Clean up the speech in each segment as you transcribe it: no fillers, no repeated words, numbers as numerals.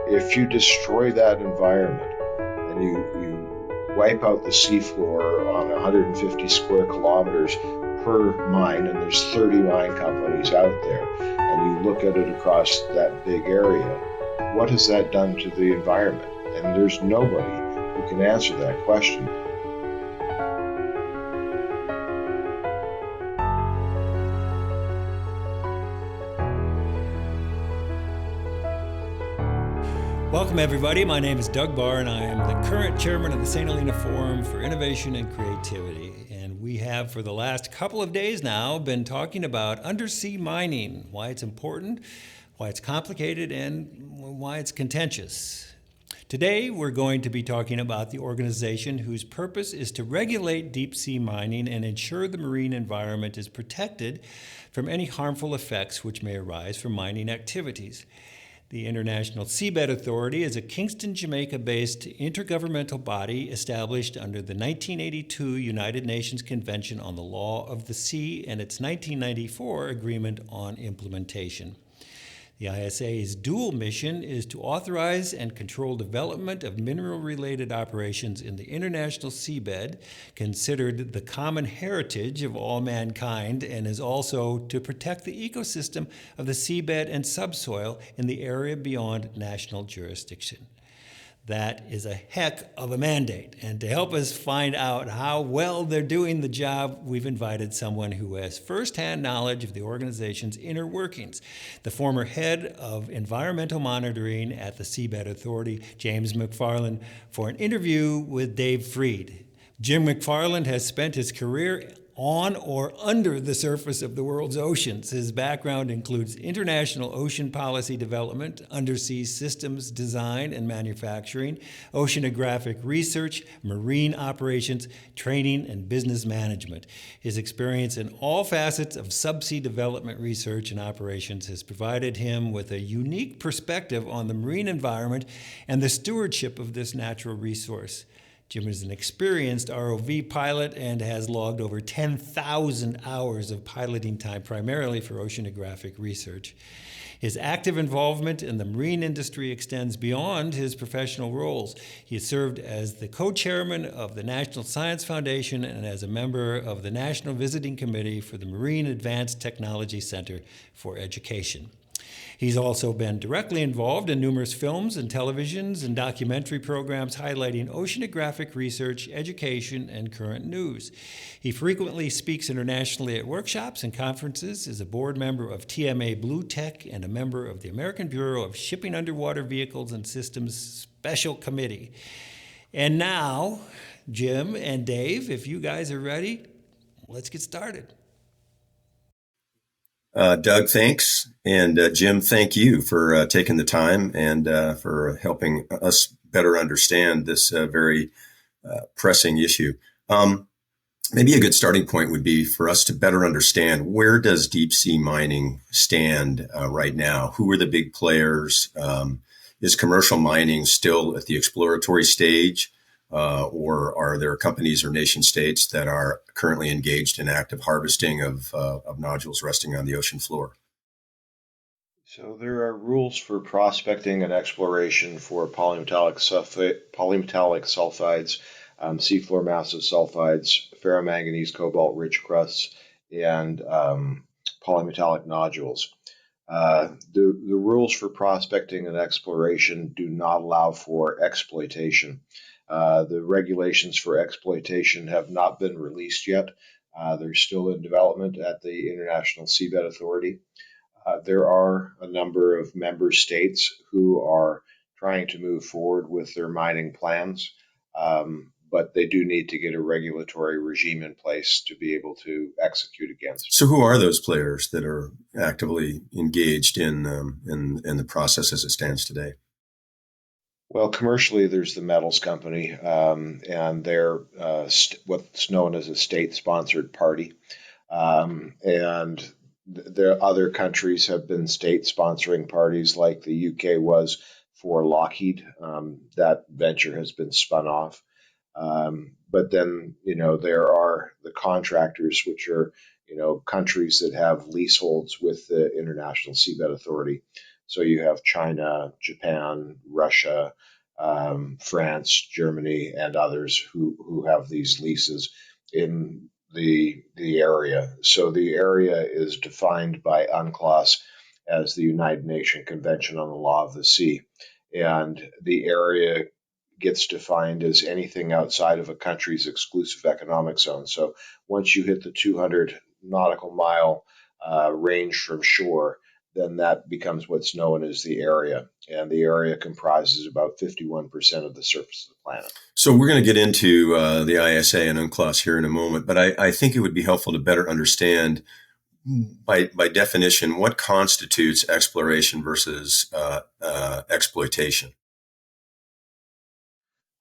If you destroy that environment and you wipe out the seafloor on 150 square kilometers per mine, and there's 30 mine companies out there, and you look at it across that big area, what has that done to the environment? And there's nobody who can answer that question. Welcome, everybody. My name is Doug Barr, and I am the current chairman of the St. Helena Forum for Innovation and Creativity. And we have, for the last couple of days now, been talking about undersea mining, why it's important, why it's complicated, and why it's contentious. Today, we're going to be talking about the organization whose purpose is to regulate deep sea mining and ensure the marine environment is protected from any harmful effects which may arise from mining activities. The International Seabed Authority is a Kingston, Jamaica-based intergovernmental body established under the 1982 United Nations Convention on the Law of the Sea and its 1994 Agreement on Implementation. The ISA's dual mission is to authorize and control development of mineral-related operations in the international seabed, considered the common heritage of all mankind, and is also to protect the ecosystem of the seabed and subsoil in the area beyond national jurisdiction. That is a heck of a mandate. And to help us find out how well they're doing the job, we've invited someone who has firsthand knowledge of the organization's inner workings. The former head of environmental monitoring at the Seabed Authority, James McFarlane, for an interview with Dave Freed. Jim McFarlane has spent his career on or under the surface of the world's oceans. His background includes international ocean policy development, undersea systems design and manufacturing, oceanographic research, marine operations, training, and business management. His experience in all facets of subsea development research and operations has provided him with a unique perspective on the marine environment and the stewardship of this natural resource. Jim is an experienced ROV pilot and has logged over 10,000 hours of piloting time, primarily for oceanographic research. His active involvement in the marine industry extends beyond his professional roles. He has served as the co-chairman of the National Science Foundation and as a member of the National Visiting Committee for the Marine Advanced Technology Center for Education. He's also been directly involved in numerous films and televisions and documentary programs highlighting oceanographic research, education, and current news. He frequently speaks internationally at workshops and conferences, is a board member of TMA Blue Tech, and a member of the American Bureau of Shipping Underwater Vehicles and Systems Special Committee. And now, Jim and Dave, if you guys are ready, let's get started. Doug, thanks. And Jim, thank you for taking the time and for helping us better understand this very pressing issue. Maybe a good starting point would be for us to better understand, where does deep sea mining stand right now? Who are the big players? Is commercial mining still at the exploratory stage? Or are there companies or nation states that are currently engaged in active harvesting of nodules resting on the ocean floor? So there are rules for prospecting and exploration for polymetallic sulfides, seafloor massive sulfides, ferromanganese cobalt rich crusts, and polymetallic nodules. The rules for prospecting and exploration do not allow for exploitation. The regulations for exploitation have not been released yet. They're still in development at the International Seabed Authority. There are a number of member states who are trying to move forward with their mining plans, but they do need to get a regulatory regime in place to be able to execute against. So who are those players that are actively engaged in the process as it stands today? Well, commercially, there's the metals company, and they're what's known as a state-sponsored party. And there other countries have been state-sponsoring parties, like the UK was for Lockheed. That venture has been spun off. But then, there are the contractors, which are, countries that have leaseholds with the International Seabed Authority. So you have China, Japan, Russia, France, Germany, and others who have these leases in the area. So the area is defined by UNCLOS as the United Nations Convention on the Law of the Sea, and the area gets defined as anything outside of a country's exclusive economic zone. So once you hit the 200 nautical mile range from shore, then that becomes what's known as the area. And the area comprises about 51% of the surface of the planet. So we're going to get into the ISA and UNCLOS here in a moment, but I think it would be helpful to better understand, by definition, what constitutes exploration versus exploitation.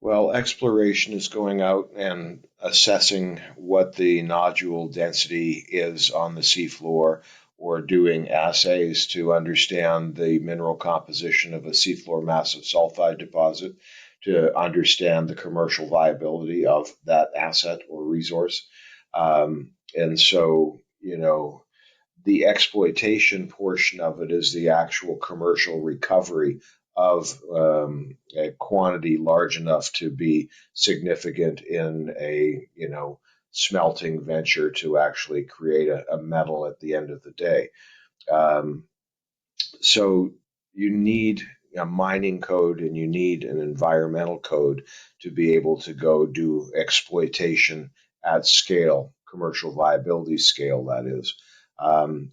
Well, exploration is going out and assessing what the nodule density is on the seafloor, or doing assays to understand the mineral composition of a seafloor massive sulfide deposit, to understand the commercial viability of that asset or resource. And so, the exploitation portion of it is the actual commercial recovery of a quantity large enough to be significant in a smelting venture to actually create a metal at the end of the day. Um, so you need a mining code and you need an environmental code to be able to go do exploitation at scale, commercial viability scale, that is.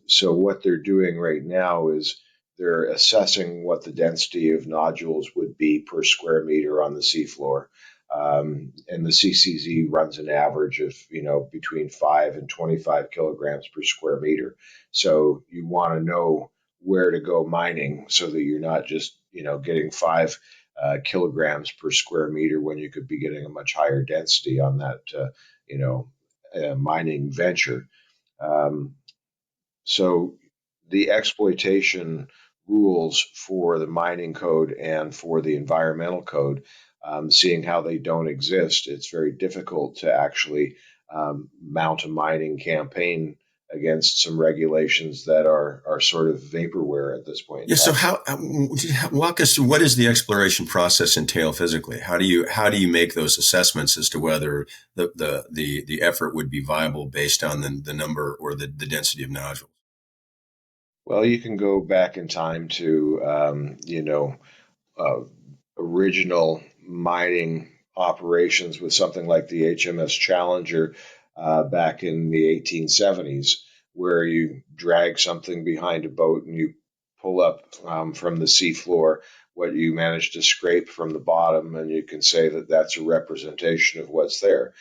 So what they're doing right now is they're assessing what the density of nodules would be per square meter on the seafloor. And the CCZ runs an average of, between 5 and 25 kilograms per square meter. So you want to know where to go mining so that you're not just getting 5 kilograms per square meter when you could be getting a much higher density on that mining venture. So the exploitation rules for the mining code and for the environmental code, seeing how they don't exist, it's very difficult to actually mount a mining campaign against some regulations that are sort of vaporware at this point. Yeah. So walk us through, what does the exploration process entail physically? How do you make those assessments as to whether the effort would be viable based on the number or the density of nodules? Well, you can go back in time to uh, original mining operations with something like the HMS Challenger back in the 1870s, where you drag something behind a boat and you pull up from the seafloor what you managed to scrape from the bottom, and you can say that that's a representation of what's there.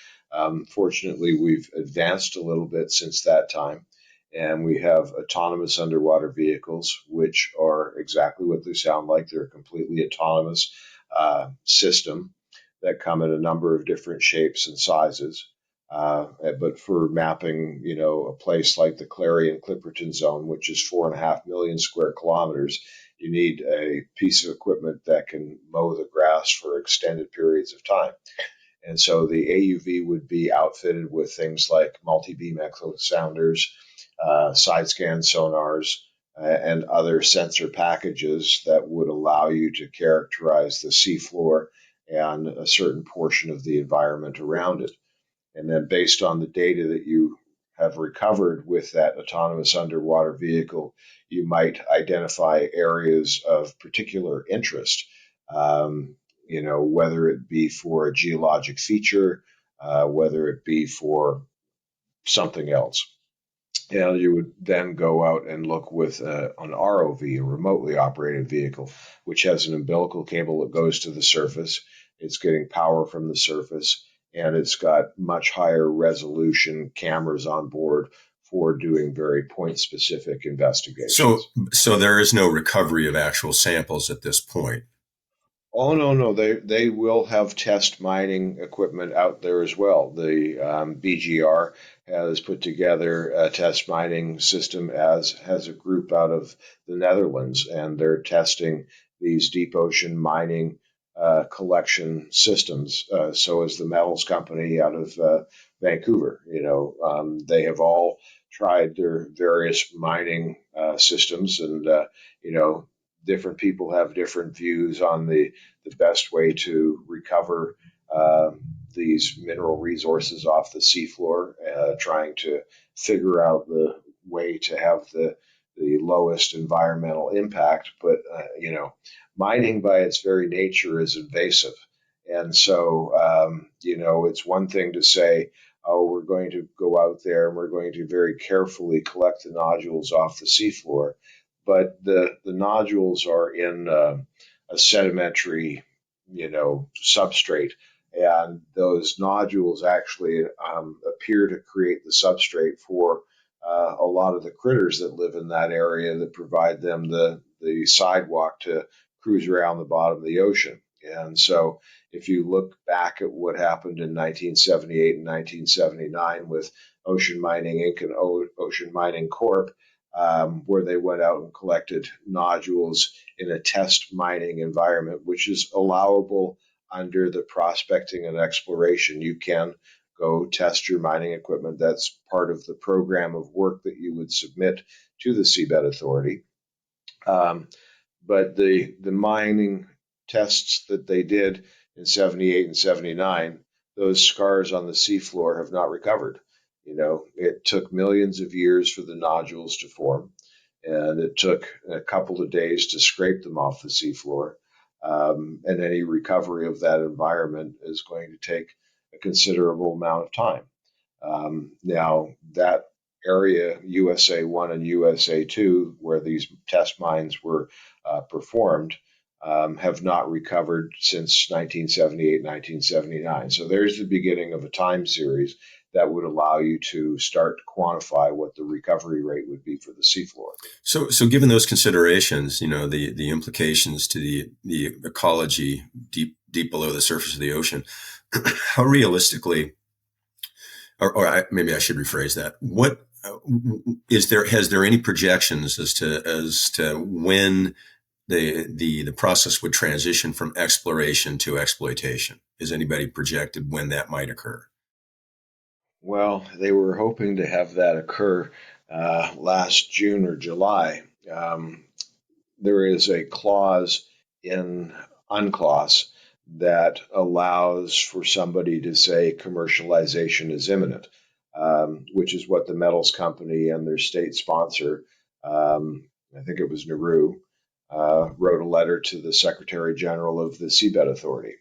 Fortunately, we've advanced a little bit since that time, and we have autonomous underwater vehicles, which are exactly what they sound like. They're a completely autonomous system that come in a number of different shapes and sizes. But for mapping, a place like the Clarion Clipperton Zone, which is 4.5 million square kilometers, you need a piece of equipment that can mow the grass for extended periods of time. And so the AUV would be outfitted with things like multi-beam echo sounders, side scan sonars, and other sensor packages that would allow you to characterize the seafloor and a certain portion of the environment around it. And then, based on the data that you have recovered with that autonomous underwater vehicle, you might identify areas of particular interest, whether it be for a geologic feature, whether it be for something else. And you would then go out and look with an ROV, a remotely operated vehicle, which has an umbilical cable that goes to the surface. It's getting power from the surface, and it's got much higher resolution cameras on board for doing very point-specific investigations. So there is no recovery of actual samples at this point. Oh, no. They will have test mining equipment out there as well. The BGR has put together a test mining system, as has a group out of the Netherlands, and they're testing these deep ocean mining collection systems. So is the metals company out of Vancouver. They have all tried their various mining systems, and different people have different views on the best way to recover these mineral resources off the seafloor, trying to figure out the way to have the lowest environmental impact. But, mining by its very nature is invasive. And so, it's one thing to say, oh, we're going to go out there and we're going to very carefully collect the nodules off the seafloor. But the nodules are in a sedimentary, substrate. And those nodules actually appear to create the substrate for a lot of the critters that live in that area that provide them the sidewalk to cruise around the bottom of the ocean. And so if you look back at what happened in 1978 and 1979 with Ocean Mining Inc. and Ocean Mining Corp., where they went out and collected nodules in a test mining environment, which is allowable under the prospecting and exploration. You can go test your mining equipment. That's part of the program of work that you would submit to the Seabed Authority. But the mining tests that they did in 78 and 79, those scars on the seafloor have not recovered. It took millions of years for the nodules to form, and it took a couple of days to scrape them off the seafloor. And any recovery of that environment is going to take a considerable amount of time. Now, that area, USA 1 and USA 2, where these test mines were performed, have not recovered since 1978, 1979. So there's the beginning of a time series that would allow you to start to quantify what the recovery rate would be for the seafloor. So given those considerations, the implications to the ecology deep below the surface of the ocean, how realistically, or maybe I should rephrase that. What has there any projections as to when the process would transition from exploration to exploitation? Has anybody projected when that might occur? Well, they were hoping to have that occur last June or July. There is a clause in UNCLOS that allows for somebody to say commercialization is imminent, which is what the metals company and their state sponsor, I think it was Nauru, wrote a letter to the Secretary General of the Seabed Authority.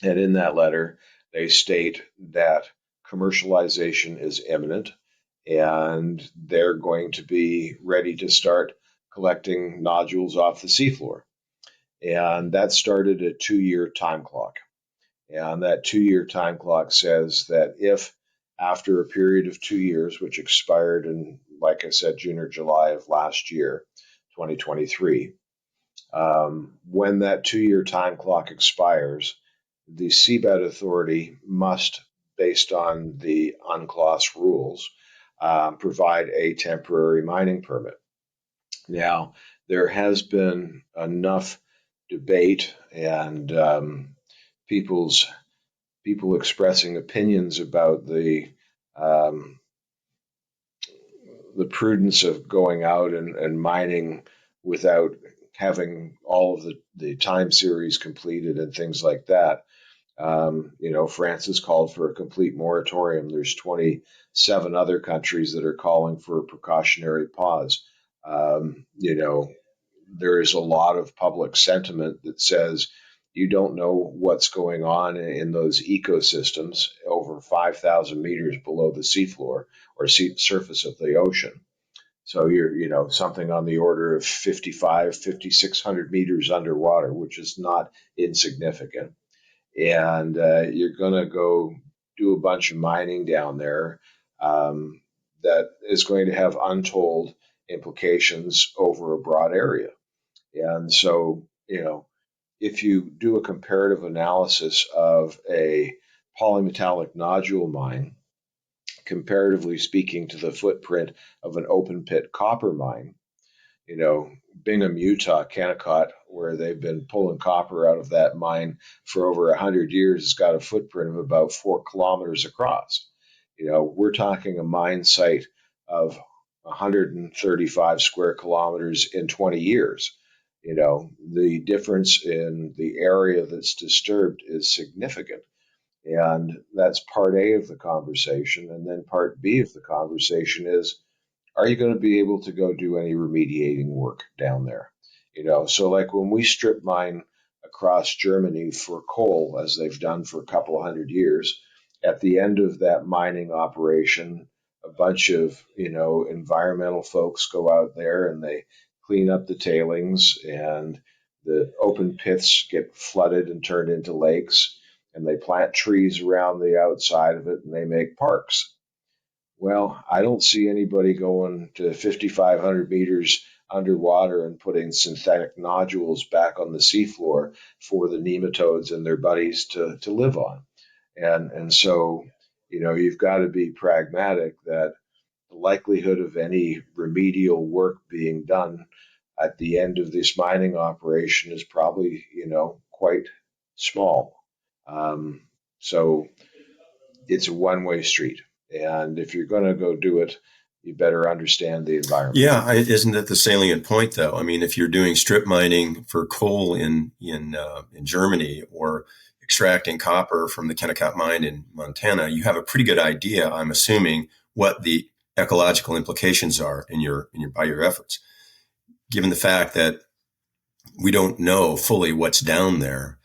And in that letter, they state that commercialization is imminent and they're going to be ready to start collecting nodules off the seafloor. And that started a 2-year time clock. And that 2-year time clock says that if after a period of 2 years, which expired in, like I said, June or July of last year, 2023, when that 2-year time clock expires, the Seabed Authority must, based on the UNCLOS rules, provide a temporary mining permit. Now, there has been enough debate and people expressing opinions about the prudence of going out and mining without having all of the time series completed and things like that. France has called for a complete moratorium. There's 27 other countries that are calling for a precautionary pause. There is a lot of public sentiment that says you don't know what's going on in those ecosystems over 5,000 meters below the seafloor or surface of the ocean. So you're, something on the order of 5,600 meters underwater, which is not insignificant. And you're going to go do a bunch of mining down there that is going to have untold implications over a broad area. And so, if you do a comparative analysis of a polymetallic nodule mine, comparatively speaking to the footprint of an open pit copper mine, Bingham, Utah, Kennecott, where they've been pulling copper out of that mine for over 100 years, has got a footprint of about 4 kilometers across. We're talking a mine site of 135 square kilometers in 20 years. The difference in the area that's disturbed is significant. And that's part A of the conversation. And then part B of the conversation is, are you going to be able to go do any remediating work down there? So like when we strip mine across Germany for coal, as they've done for a couple of 100 years, at the end of that mining operation, a bunch of, environmental folks go out there and they clean up the tailings, and the open pits get flooded and turned into lakes, and they plant trees around the outside of it, and they make parks. Well, I don't see anybody going to 5,500 meters underwater and putting synthetic nodules back on the seafloor for the nematodes and their buddies to live on. And so, you've got to be pragmatic that the likelihood of any remedial work being done at the end of this mining operation is probably, quite small. So it's a one-way street. And if you're going to go do it, you better understand the environment. Yeah, isn't that the salient point, though? I mean, if you're doing strip mining for coal in Germany, or extracting copper from the Kennecott mine in Montana, you have a pretty good idea, I'm assuming, what the ecological implications are by your efforts. Given the fact that we don't know fully what's down there,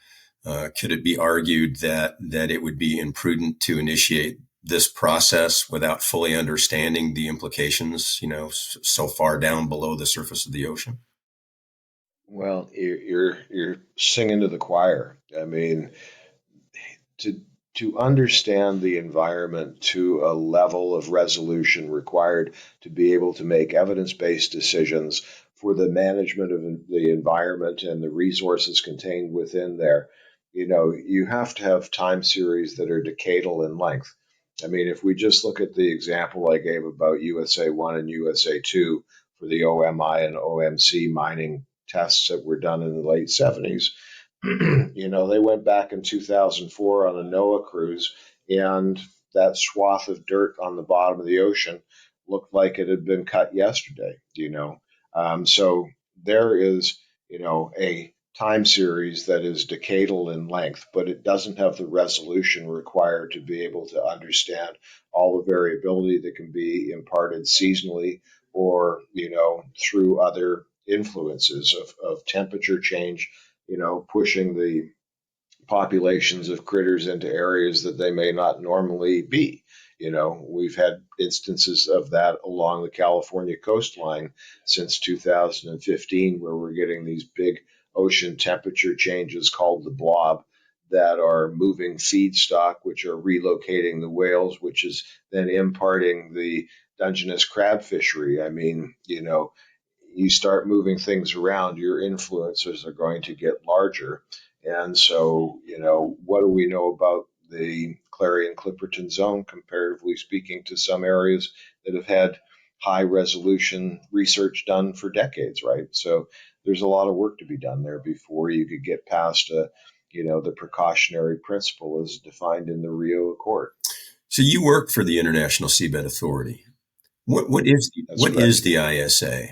could it be argued that it would be imprudent to initiate this process without fully understanding the implications, so far down below the surface of the ocean? Well, you're singing to the choir. I mean, to to understand the environment to a level of resolution required to be able to make evidence-based decisions for the management of the environment and the resources contained within there, you have to have time series that are decadal in length. I mean, if we just look at the example I gave about USA 1 and USA 2 for the OMI and OMC mining tests that were done in the late 70s, they went back in 2004 on a NOAA cruise, and that swath of dirt on the bottom of the ocean looked like it had been cut yesterday. So there is, a time series that is decadal in length, but it doesn't have the resolution required to be able to understand all the variability that can be imparted seasonally, or, through other influences of temperature change, pushing the populations of critters into areas that they may not normally be. We've had instances of that along the California coastline since 2015, where we're getting these big ocean temperature changes called the blob that are moving feedstock, which are relocating the whales, which is then imparting the Dungeness crab fishery. I mean, you start moving things around, your influences are going to get larger. And so, what do we know about the Clarion Clipperton zone, comparatively speaking, to some areas that have had high resolution research done for decades, right? So there's a lot of work to be done there before you could get past, the precautionary principle as defined in the Rio Accord. So you work for the International Seabed Authority. What is the ISA?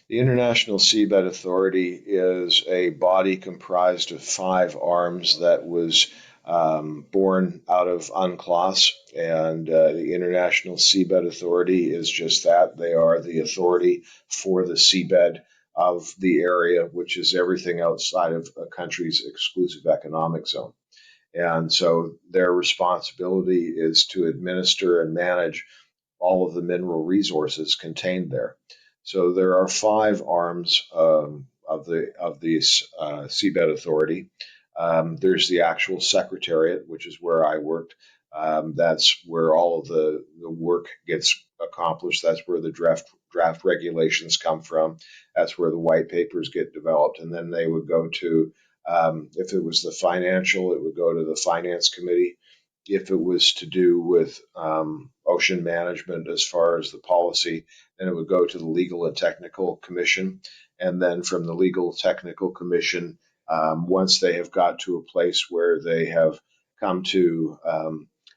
The International Seabed Authority is a body comprised of 5 arms that was born out of UNCLOS, and the International Seabed Authority is just that. They are the authority for the seabed of the area, which is everything outside of a country's exclusive economic zone. And so their responsibility is to administer and manage all of the mineral resources contained there. So there are 5 arms of the Seabed Authority. There's the actual secretariat, which is where I worked. That's where all of the work gets accomplished. That's where the draft regulations come from. That's where the white papers get developed. And then they would go to, if it was the financial, it would go to the finance committee. If it was to do with ocean management as far as the policy, then it would go to the Legal and Technical Commission. And then from the Legal Technical Commission, once they have got to a place where they have come to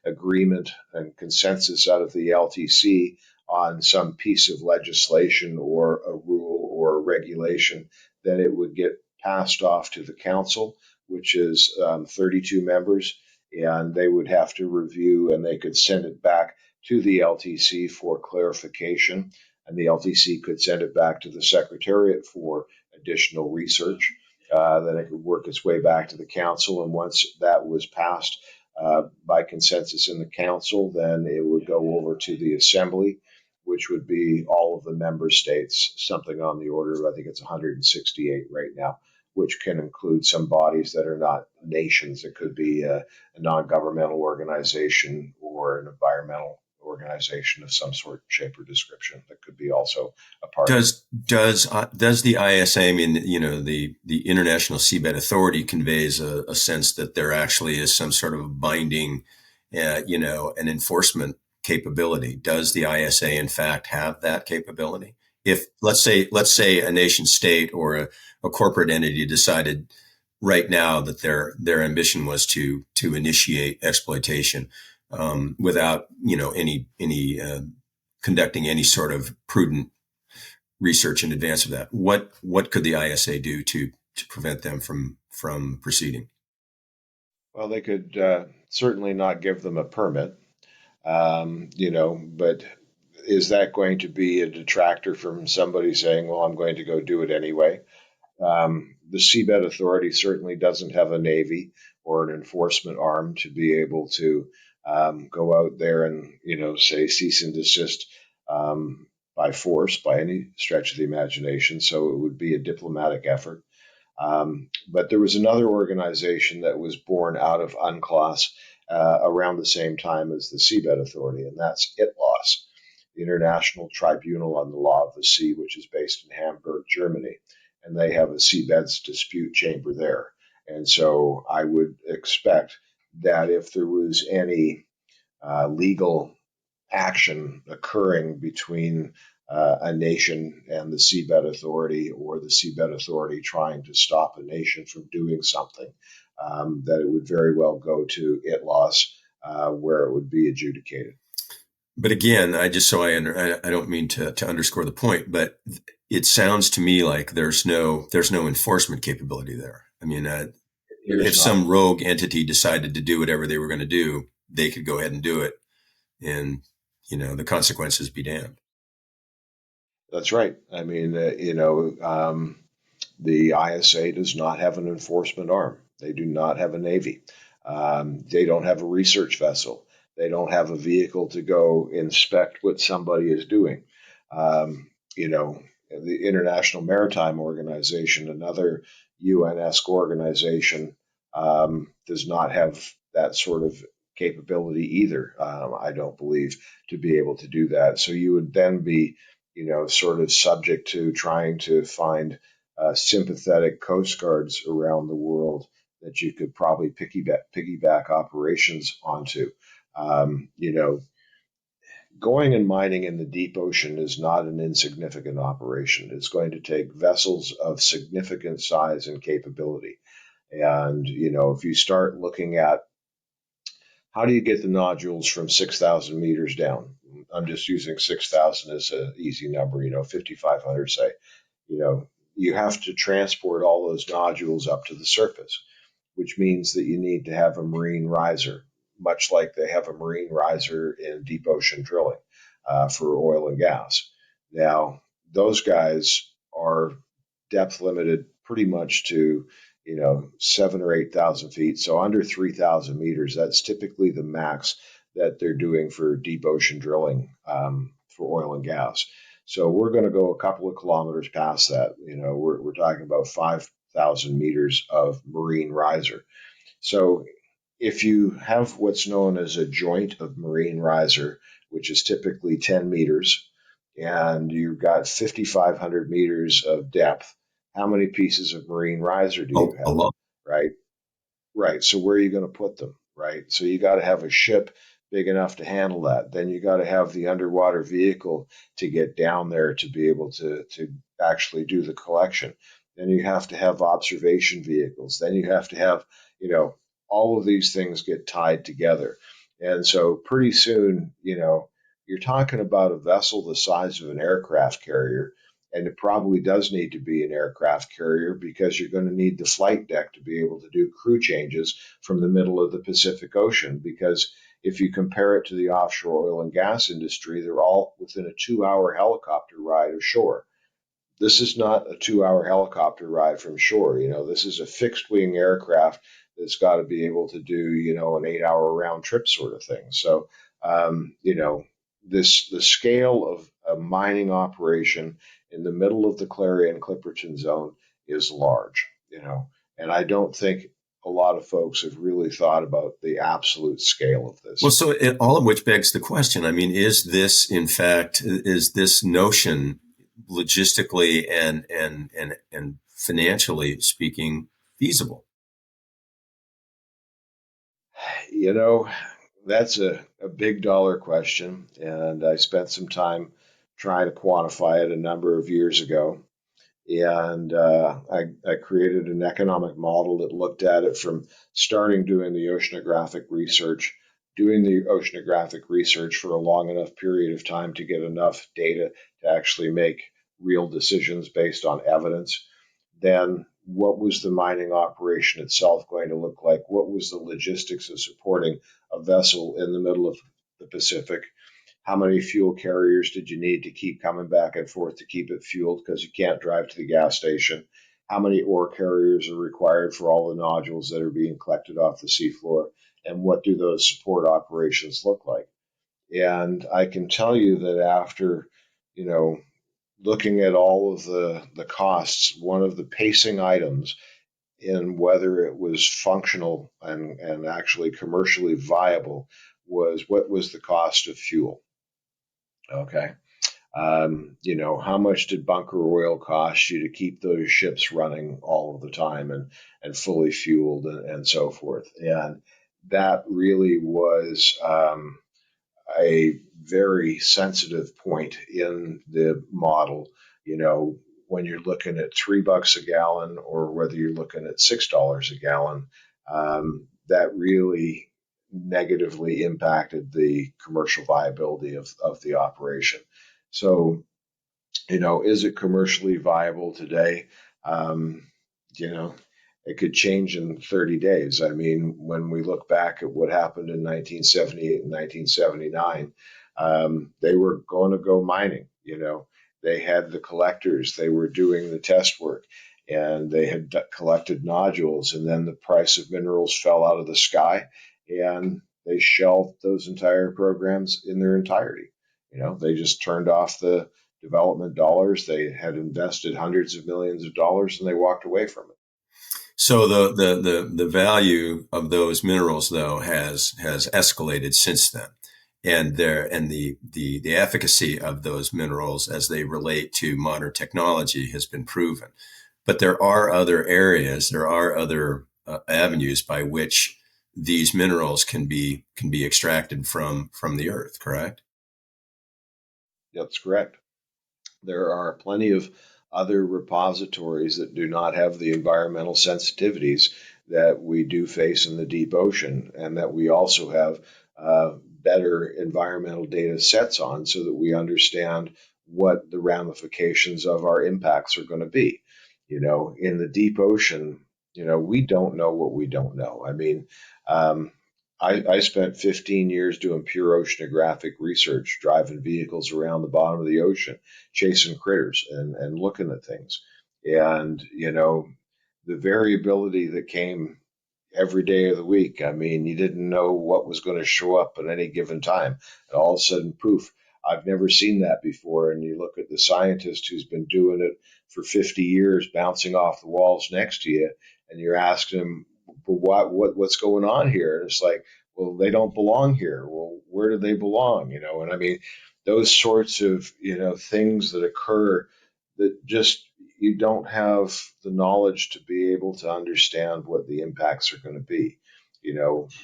agreement and consensus out of the LTC on some piece of legislation or a rule or a regulation, then it would get passed off to the council, which is 32 members, and they would have to review, and they could send it back to the LTC for clarification, and the LTC could send it back to the Secretariat for additional research. Then it could work its way back to the council, and once that was passed by consensus in the council, then it would go over to the assembly, which would be all of the member states, something on the order of, I think it's 168 right now, which can include some bodies that are not nations. It could be a non-governmental organization or an environmental organization of some sort, shape, or description that could be also a part. Does the ISA, I mean, the International Seabed Authority conveys a sense that there actually is some sort of binding, an enforcement capability. Does the ISA in fact have that capability? If let's say a nation state or a corporate entity decided right now that their ambition was to initiate exploitation without any conducting any sort of prudent research in advance of that, what could the ISA do to prevent them from proceeding? Well, they could certainly not give them a permit, but is that going to be a detractor from somebody saying, well, I'm going to go do it anyway? The Seabed Authority certainly doesn't have a navy or an enforcement arm to be able to go out there and, say cease and desist by force by any stretch of the imagination. So it would be a diplomatic effort. But there was another organization that was born out of UNCLOS around the same time as the Seabed Authority, and that's ITLOS, the International Tribunal on the Law of the Sea, which is based in Hamburg, Germany. And they have a seabeds dispute chamber there. And so I would expect that if there was any legal action occurring between a nation and the Seabed Authority, or the Seabed Authority trying to stop a nation from doing something, that it would very well go to ITLOS, where it would be adjudicated. But again, I don't mean to underscore the point, but it sounds to me like there's no enforcement capability there. I mean, if some rogue entity decided to do whatever they were going to do, they could go ahead and do it, and the consequences be damned. That's right. I mean, the ISA does not have an enforcement arm. They do not have a navy. They don't have a research vessel. They don't have a vehicle to go inspect what somebody is doing. The International Maritime Organization, another UN-esque organization, does not have that sort of capability either, I don't believe, to be able to do that. So you would then be, sort of subject to trying to find sympathetic coast guards around the world that you could probably piggyback operations onto. Going and mining in the deep ocean is not an insignificant operation. It's going to take vessels of significant size and capability. And, if you start looking at how do you get the nodules from 6,000 meters down? I'm just using 6,000 as an easy number, 5,500, say. You have to transport all those nodules up to the surface, which means that you need to have a marine riser, much like they have a marine riser in deep ocean drilling for oil and gas. Now, those guys are depth limited pretty much to 7,000 or 8,000 feet. So under 3,000 meters, that's typically the max that they're doing for deep ocean drilling for oil and gas. So we're going to go a couple of kilometers past that. We're talking about 5,000 meters of marine riser. So if you have what's known as a joint of marine riser, which is typically 10 meters, and you've got 5,500 meters of depth, how many pieces of marine riser do you have? A lot. Right? Right. So where are you going to put them? Right. So you got to have a ship big enough to handle that. Then you got to have the underwater vehicle to get down there to be able to actually do the collection. Then you have to have observation vehicles. Then you have to have, all of these things get tied together. And so pretty soon, you're talking about a vessel the size of an aircraft carrier And it probably does need to be an aircraft carrier because you're going to need the flight deck to be able to do crew changes from the middle of the Pacific Ocean. Because if you compare it to the offshore oil and gas industry, they're all within a 2 hour helicopter ride ashore. This is not a 2 hour helicopter ride from shore. This is a fixed wing aircraft that's got to be able to do, an 8 hour round trip sort of thing. So, the scale of a mining operation in the middle of the Clarion Clipperton zone is large, and I don't think a lot of folks have really thought about the absolute scale of this. Well, so all of which begs the question. I mean, is this notion logistically and financially speaking feasible? That's a big dollar question, and I spent some time trying to quantify it a number of years ago. And I created an economic model that looked at it from starting doing the oceanographic research, doing the oceanographic research for a long enough period of time to get enough data to actually make real decisions based on evidence. Then what was the mining operation itself going to look like? What was the logistics of supporting a vessel in the middle of the Pacific? How many fuel carriers did you need to keep coming back and forth to keep it fueled because you can't drive to the gas station? How many ore carriers are required for all the nodules that are being collected off the seafloor? And what do those support operations look like? And I can tell you that after, looking at all of the costs, one of the pacing items in whether it was functional and actually commercially viable was what was the cost of fuel. Okay. How much did bunker oil cost you to keep those ships running all of the time and fully fueled and so forth? And that really was a very sensitive point in the model. When you're looking at $3 a gallon or whether you're looking at $6 a gallon, that really negatively impacted the commercial viability of the operation. So, is it commercially viable today? It could change in 30 days. I mean, when we look back at what happened in 1978 and 1979, they were going to go mining. They had the collectors, they were doing the test work, and they had collected nodules, and then the price of minerals fell out of the sky, and they shelved those entire programs in their entirety. They just turned off the development dollars. They had invested hundreds of millions of dollars, and they walked away from it. So the value of those minerals, though, has escalated since then, and the efficacy of those minerals as they relate to modern technology has been proven. But there are other areas, there are other avenues by which these minerals can be extracted from the earth. Correct? That's correct. There are plenty of other repositories that do not have the environmental sensitivities that we do face in the deep ocean, and that we also have better environmental data sets on so that we understand what the ramifications of our impacts are going to be. In the deep ocean, we don't know what we don't know. I mean, I spent 15 years doing pure oceanographic research, driving vehicles around the bottom of the ocean, chasing critters and looking at things. And, the variability that came every day of the week, I mean, you didn't know what was going to show up at any given time. And all of a sudden, poof, I've never seen that before. And you look at the scientist who's been doing it for 50 years, bouncing off the walls next to you, and you're asking him, what's going on here? And it's like, well, they don't belong here. Well, where do they belong? And I mean, those sorts of, things that occur that just you don't have the knowledge to be able to understand what the impacts are going to be.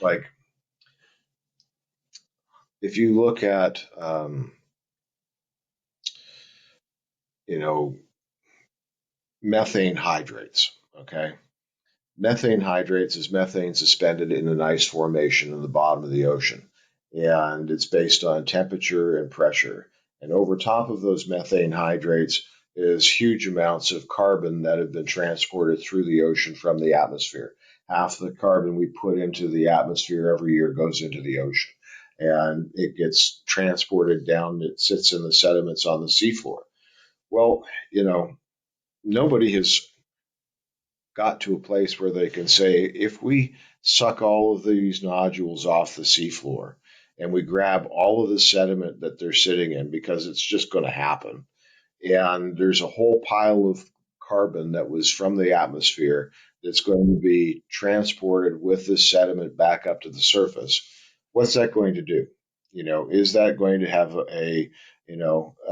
Like if you look at, methane hydrates, okay? Methane hydrates is methane suspended in an ice formation in the bottom of the ocean. And it's based on temperature and pressure. And over top of those methane hydrates, is huge amounts of carbon that have been transported through the ocean from the atmosphere. Half the carbon we put into the atmosphere every year goes into the ocean, and it gets transported down. It sits in the sediments on the seafloor. Well, nobody has got to a place where they can say, if we suck all of these nodules off the seafloor and we grab all of the sediment that they're sitting in, because it's just going to happen, and there's a whole pile of carbon that was from the atmosphere that's going to be transported with the sediment back up to the surface. What's that going to do? Is that going to have an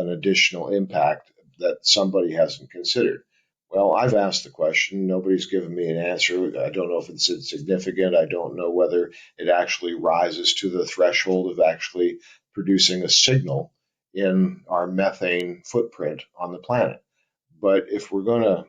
additional impact that somebody hasn't considered? Well, I've asked the question. Nobody's given me an answer. I don't know if it's insignificant. I don't know whether it actually rises to the threshold of actually producing a signal in our methane footprint on the planet. But if we're going to,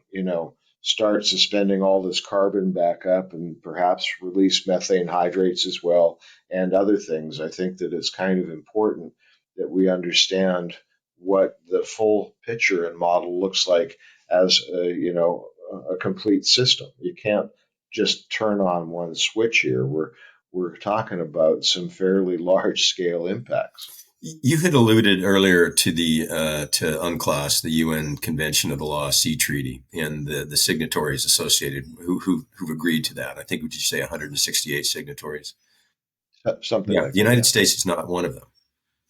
start suspending all this carbon back up and perhaps release methane hydrates as well and other things, I think that it's kind of important that we understand what the full picture and model looks like as a complete system. You can't just turn on one switch here. We're talking about some fairly large scale impacts. You had alluded earlier to the to UNCLOS, the UN Convention of the Law Sea Treaty, and the signatories associated who've agreed to that. I think would you say 168 signatories? Something like the United that. States is not one of them.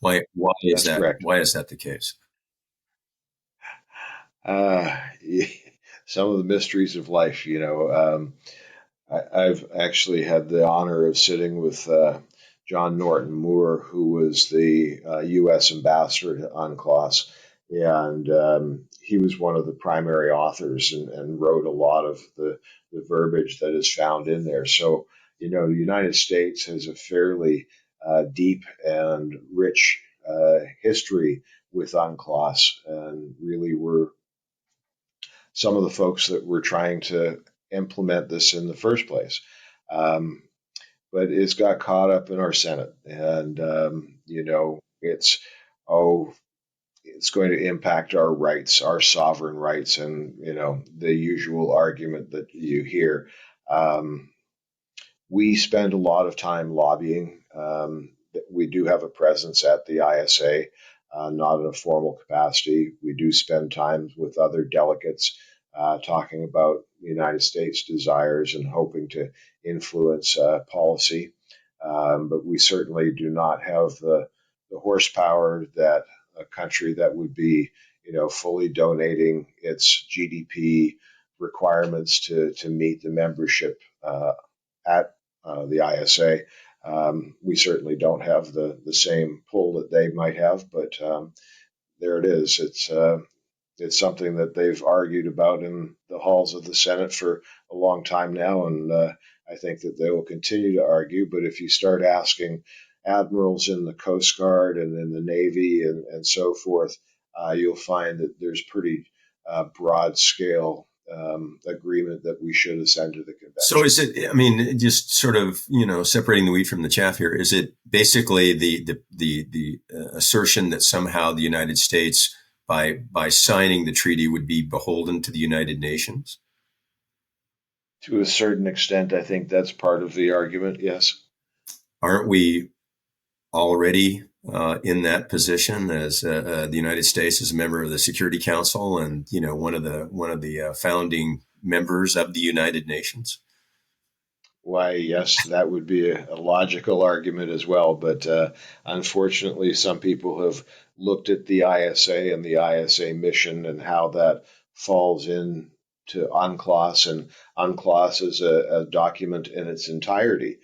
Why is That's that? correct. Why is that the case? Uh, some of the mysteries of life. I've actually had the honor of sitting with John Norton Moore, who was the U.S. ambassador to UNCLOS, and he was one of the primary authors and wrote a lot of the verbiage that is found in there. So, the United States has a fairly deep and rich history with UNCLOS, and really we're some of the folks that were trying to implement this in the first place. Um, but it's got caught up in our Senate, and oh, it's going to impact our rights, our sovereign rights, and the usual argument that you hear. Um, we spend a lot of time lobbying. We do have a presence at the ISA, not in a formal capacity. We do spend time with other delegates talking about the United States desires and hoping to influence policy. But we certainly do not have the horsepower that a country that would be, fully donating its GDP requirements to meet the membership at the ISA. We certainly don't have the same pull that they might have, but there it is. It's something that they've argued about in the halls of the Senate for a long time now, and I think that they will continue to argue. But if you start asking admirals in the Coast Guard and in the Navy and so forth, you'll find that there's pretty broad scale agreement that we should ascend to the convention. So is it, I mean, just sort of, separating the wheat from the chaff here, is it basically the assertion that somehow the United States, by signing the treaty, would be beholden to the United Nations? To a certain extent, I think that's part of the argument, yes. Aren't we already in that position as the United States as a member of the Security Council and one of the founding members of the United Nations? Why, yes, that would be a logical argument as well. But unfortunately, some people have looked at the ISA and the ISA mission and how that falls in to UNCLOS, and UNCLOS as a document in its entirety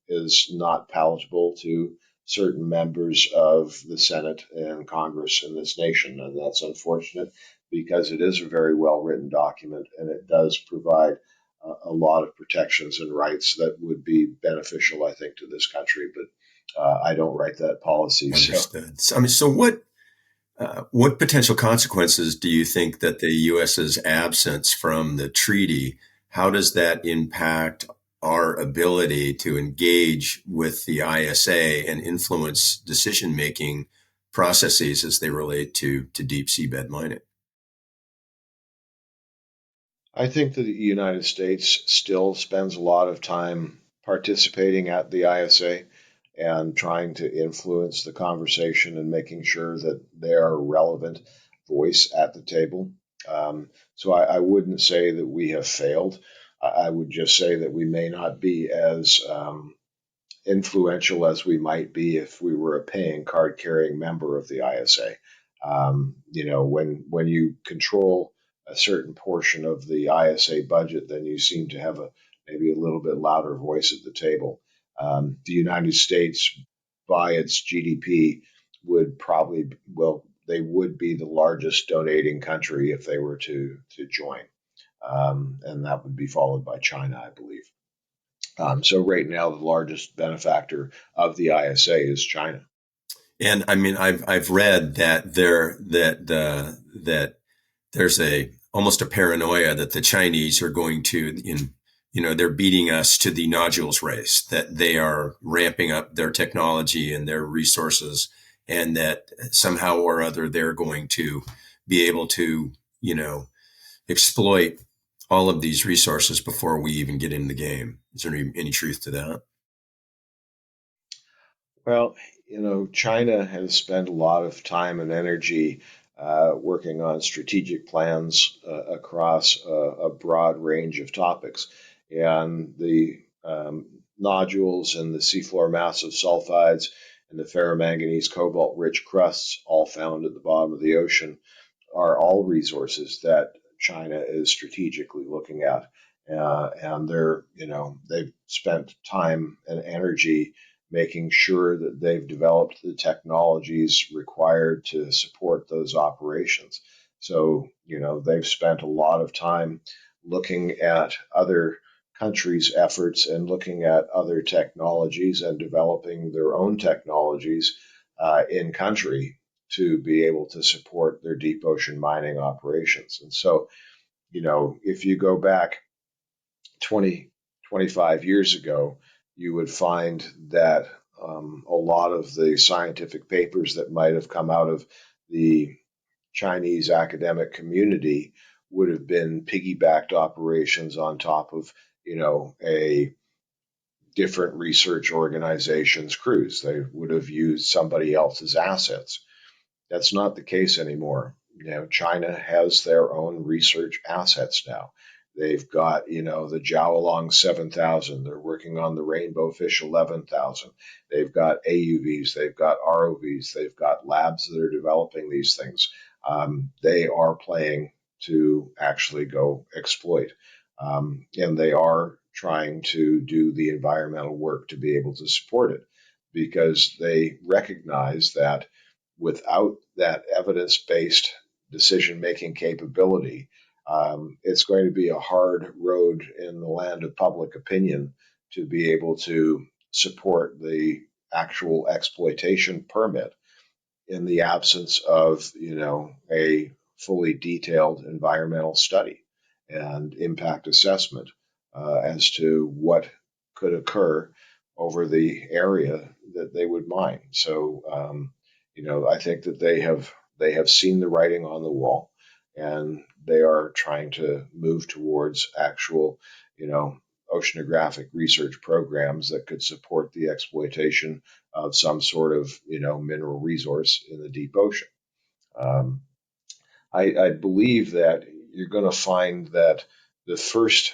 is not palatable to certain members of the Senate and Congress in this nation. And that's unfortunate because it is a very well written document and it does provide a lot of protections and rights that would be beneficial, I think, to this country. But I don't write that policy. Understood. So what potential consequences do you think that the U.S.'s absence from the treaty, how does that impact our ability to engage with the ISA and influence decision-making processes as they relate to deep seabed mining? I think that the United States still spends a lot of time participating at the ISA and trying to influence the conversation and making sure that they are a relevant voice at the table. So I wouldn't say that we have failed. I would just say that we may not be as influential as we might be if we were a paying card carrying member of the ISA. When you control a certain portion of the ISA budget, then you seem to have maybe a little bit louder voice at the table. The United States, by its GDP, would probably they would be the largest donating country if they were to join, and that would be followed by China, I believe. So right now, the largest benefactor of the ISA is China. And I mean, I've read that that there's almost a paranoia that the Chinese are going to, they're beating us to the nodules race, that they are ramping up their technology and their resources, and that somehow or other they're going to be able to, exploit all of these resources before we even get in the game. Is there any truth to that? Well, China has spent a lot of time and energy working on strategic plans across a broad range of topics. And the nodules and the seafloor massive sulfides and the ferromanganese cobalt rich crusts, all found at the bottom of the ocean, are all resources that China is strategically looking at. And they've spent time and energy making sure that they've developed the technologies required to support those operations. So, they've spent a lot of time looking at other countries' efforts and looking at other technologies and developing their own technologies in country to be able to support their deep ocean mining operations. And so, if you go back 20, 25 years ago, you would find that a lot of the scientific papers that might have come out of the Chinese academic community would have been piggybacked operations on top of, a different research organization's crews. They would have used somebody else's assets. That's not the case anymore. China has their own research assets now. They've got, the Jiaolong 7000. They're working on the Rainbow Fish 11,000. They've got AUVs. They've got ROVs. They've got labs that are developing these things. They are playing to actually go exploit. And they are trying to do the environmental work to be able to support it because they recognize that without that evidence-based decision-making capability, it's going to be a hard road in the land of public opinion to be able to support the actual exploitation permit in the absence of, a fully detailed environmental study and impact assessment as to what could occur over the area that they would mine. So, I think that they have seen the writing on the wall, and they are trying to move towards actual, oceanographic research programs that could support the exploitation of some sort of, mineral resource in the deep ocean. Um, I believe that you're going to find that the first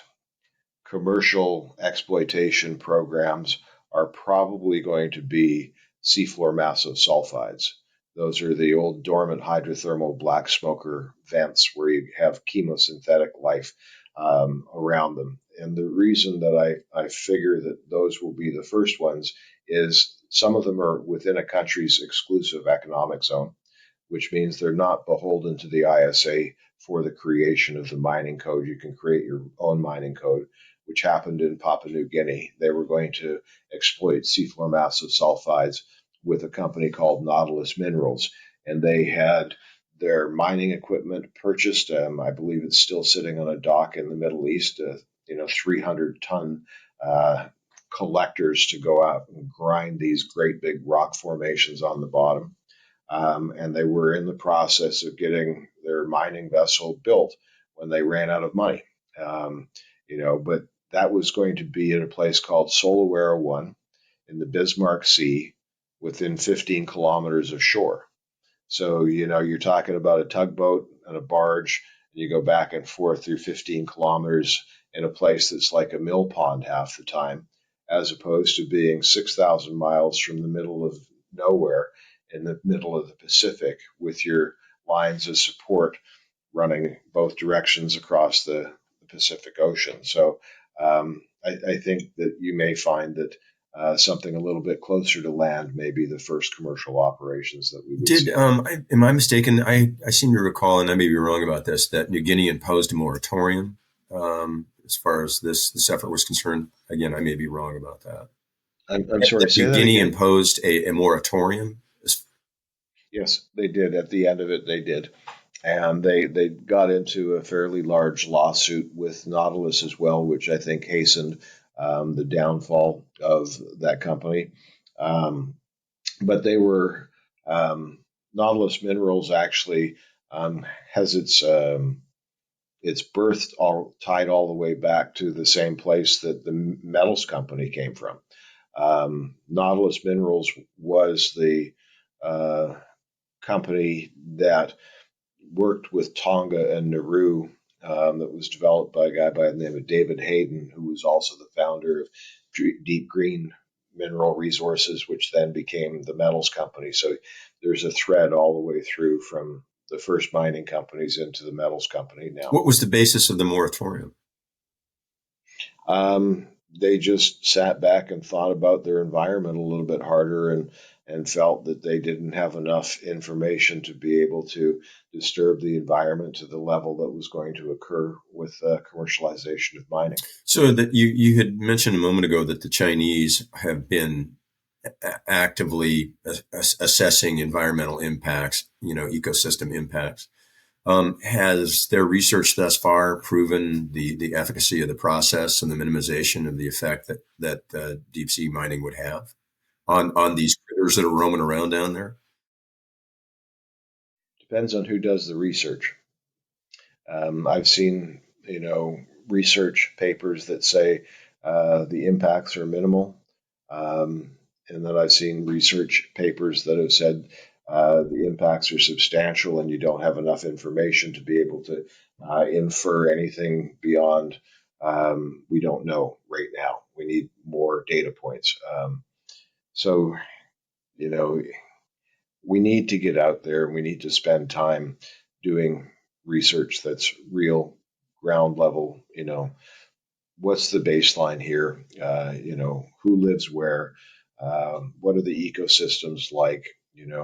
commercial exploitation programs are probably going to be seafloor massive sulfides. Those are the old dormant hydrothermal black smoker vents where you have chemosynthetic life around them. And the reason that I figure that those will be the first ones is some of them are within a country's exclusive economic zone, which means they're not beholden to the ISA for the creation of the mining code. You can create your own mining code, which happened in Papua New Guinea. They were going to exploit seafloor massive sulfides with a company called Nautilus Minerals, and they had their mining equipment purchased. I believe it's still sitting on a dock in the Middle East. 300-ton collectors to go out and grind these great big rock formations on the bottom. And they were in the process of getting their mining vessel built when they ran out of money. Um, but that was going to be at a place called Solawara 1 in the Bismarck Sea within 15 kilometers of shore. So, you're talking about a tugboat and a barge, and you go back and forth through 15 kilometers in a place that's like a mill pond half the time, as opposed to being 6,000 miles from the middle of nowhere in the middle of the Pacific with your lines of support running both directions across the Pacific Ocean. So I think that you may find that something a little bit closer to land may be the first commercial operations that we would Did see. am I mistaken? I seem to recall, and I may be wrong about this, that New Guinea imposed a moratorium as far as this effort was concerned. Again, I may be wrong about that. I'm sorry, say New that Guinea again. imposed a moratorium. Yes, they did. At the end of it, they did. And they got into a fairly large lawsuit with Nautilus as well, which I think hastened the downfall of that company. Um, but they were Nautilus Minerals actually has its birth all tied all the way back to the same place that the metals company came from. Nautilus Minerals was the uh, company that worked with Tonga and Nauru, that was developed by a guy by the name of David Hayden, who was also the founder of Deep Green Mineral Resources, which then became the metals company. So there's a thread all the way through from the first mining companies into the metals company now. What was the basis of the moratorium? They just sat back and thought about their environment a little bit harder, and felt that they didn't have enough information to be able to disturb the environment to the level that was going to occur with commercialization of mining. So that you had mentioned a moment ago that the Chinese have been actively assessing environmental impacts, ecosystem impacts. Has their research thus far proven the efficacy of the process and the minimization of the effect that deep sea mining would have on these critters that are roaming around down there? Depends on who does the research. I've seen, research papers that say the impacts are minimal. And then I've seen research papers that have said the impacts are substantial and you don't have enough information to be able to infer anything beyond we don't know right now. We need more data points. So, you know, we need to get out there and we need to spend time doing research that's real ground level. What's the baseline here? Who lives where? What are the ecosystems like?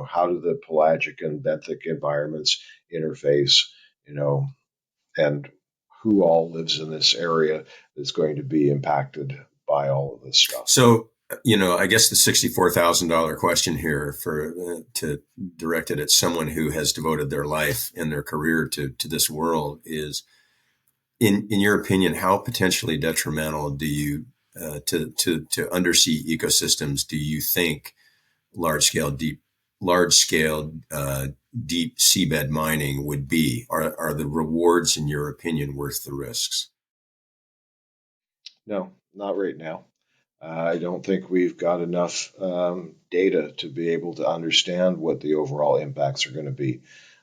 How do the pelagic and benthic environments interface? You know, and who all lives in this area that's going to be impacted by all of this stuff. So, I guess the $64,000 question here to direct it at someone who has devoted their life and their career to this world is, in your opinion, how potentially detrimental do you to undersea ecosystems do you think large scale deep seabed mining would be? Are the rewards, in your opinion, worth the risks? No, not right now. I don't think we've got enough data to be able to understand what the overall impacts are going to be.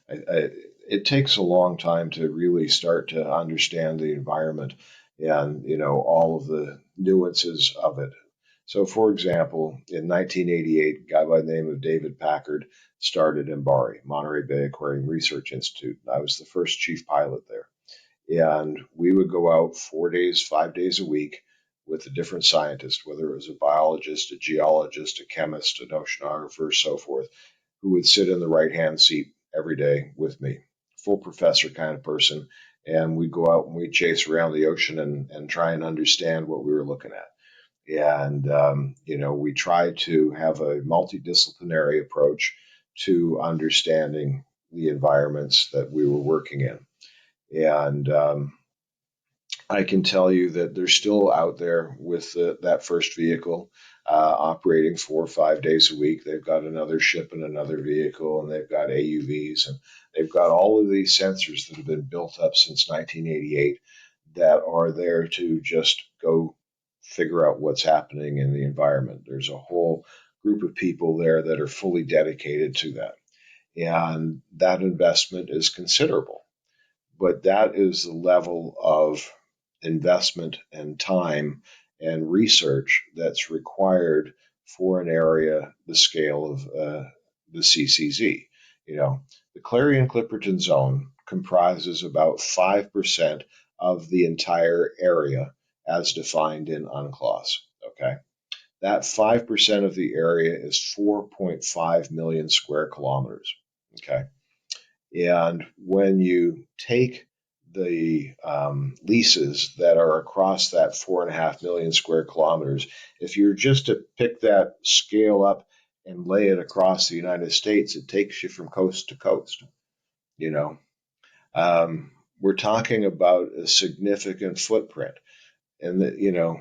It takes a long time to really start to understand the environment and all of the nuances of it. So, for example, in 1988, a guy by the name of David Packard started MBARI, Monterey Bay Aquarium Research Institute. I was the first chief pilot there. And we would go out 4 days, 5 days a week with a different scientist, whether it was a biologist, a geologist, a chemist, an oceanographer, so forth, who would sit in the right hand seat every day with me, full professor kind of person. And we'd go out and we'd chase around the ocean and try and understand what we were looking at. And, we try to have a multidisciplinary approach to understanding the environments that we were working in. And I can tell you that they're still out there with that first vehicle operating 4 or 5 days a week. They've got another ship and another vehicle, and they've got AUVs, and they've got all of these sensors that have been built up since 1988 that are there to just go figure out what's happening in the environment. There's a whole group of people there that are fully dedicated to that. And that investment is considerable. But that is the level of investment and time and research that's required for an area the scale of the CCZ. You know, the Clarion-Clipperton Zone comprises about 5% of the entire area as defined in UNCLOS. Okay, that 5% of the area is 4.5 million square kilometers. Okay, and when you take the leases that are across that 4.5 million square kilometers, if you're just to pick that scale up and lay it across the United States, it takes you from coast to coast. You know, we're talking about a significant footprint, and that you know,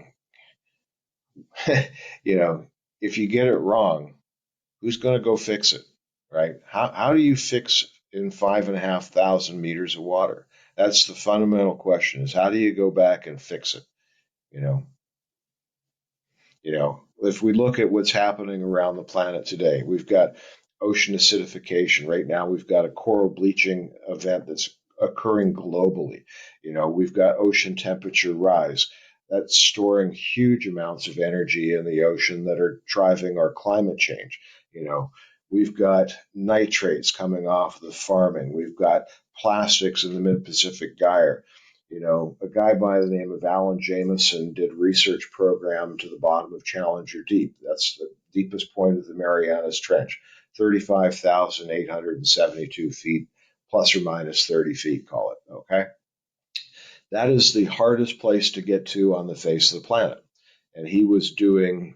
if you get it wrong, who's going to go fix it, right? How do you fix in 5,500 meters of water? That's the fundamental question: is how do you go back and fix it? You know, if we look at what's happening around the planet today, we've got ocean acidification. Right now, we've got a coral bleaching event that's occurring globally. We've got ocean temperature rise. That's storing huge amounts of energy in the ocean that are driving our climate change. We've got nitrates coming off the farming. We've got plastics in the mid-Pacific Gyre. A guy by the name of Alan Jameson did a research program to the bottom of Challenger Deep. That's the deepest point of the Marianas Trench, 35,872 feet, plus or minus 30 feet, call it, okay? That is the hardest place to get to on the face of the planet. And he was doing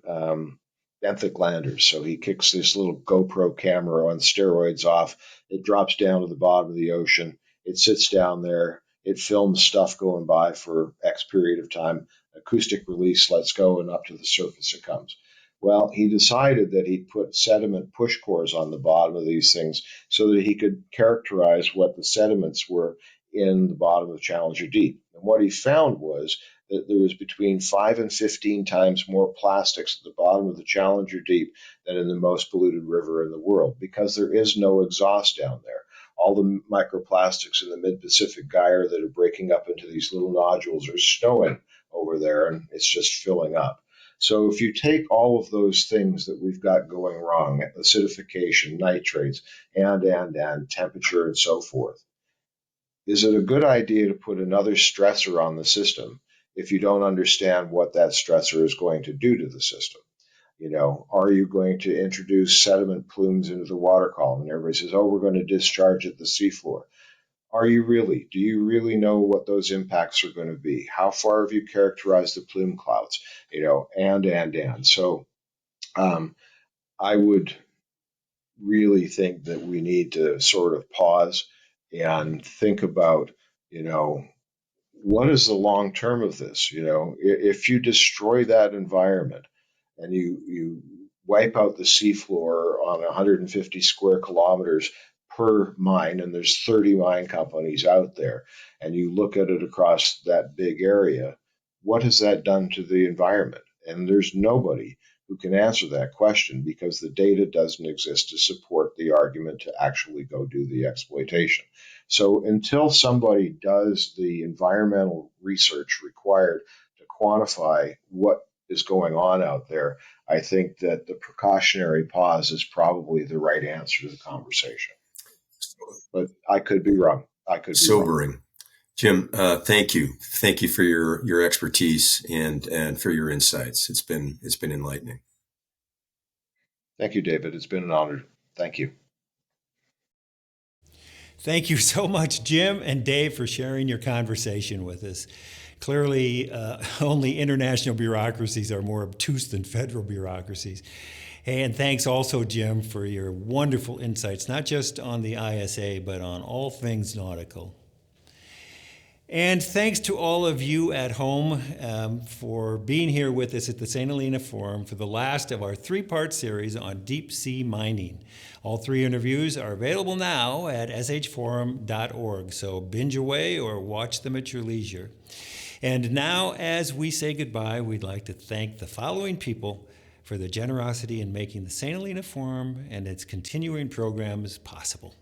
benthic landers. So he kicks this little GoPro camera on steroids off. It drops down to the bottom of the ocean. It sits down there. It films stuff going by for X period of time. Acoustic release lets go, and up to the surface it comes. Well, he decided that he'd put sediment push cores on the bottom of these things so that he could characterize what the sediments were in the bottom of Challenger Deep. And what he found was that there was between 5 and 15 times more plastics at the bottom of the Challenger Deep than in the most polluted river in the world, because there is no exhaust down there. All the microplastics in the mid-Pacific Gyre that are breaking up into these little nodules are snowing over there, and it's just filling up. So if you take all of those things that we've got going wrong, acidification, nitrates, and temperature and so forth, is it a good idea to put another stressor on the system if you don't understand what that stressor is going to do to the system? Are you going to introduce sediment plumes into the water column? And everybody says, oh, we're going to discharge at the seafloor. Are you really? Do you really know what those impacts are going to be? How far have you characterized the plume clouds? And. So I would really think that we need to sort of pause and think about, what is the long term of this? If you destroy that environment and you wipe out the seafloor on 150 square kilometers per mine, and there's 30 mine companies out there, and you look at it across that big area, what has that done to the environment? And there's nobody who can answer that question, because the data doesn't exist to support the argument to actually go do the exploitation. So until somebody does the environmental research required to quantify what is going on out there, I think that the precautionary pause is probably the right answer to the conversation. But I could be wrong. I could be sobering. Wrong. Jim, thank you. Thank you for your expertise and for your insights. It's been enlightening. Thank you, David. It's been an honor. Thank you. Thank you so much, Jim and Dave, for sharing your conversation with us. Clearly, only international bureaucracies are more obtuse than federal bureaucracies. And thanks also, Jim, for your wonderful insights, not just on the ISA, but on all things nautical. And thanks to all of you at home for being here with us at the St. Helena Forum for the last of our three-part series on deep sea mining. All three interviews are available now at shforum.org, so binge away or watch them at your leisure. And now, as we say goodbye, we'd like to thank the following people for their generosity in making the St. Helena Forum and its continuing programs possible.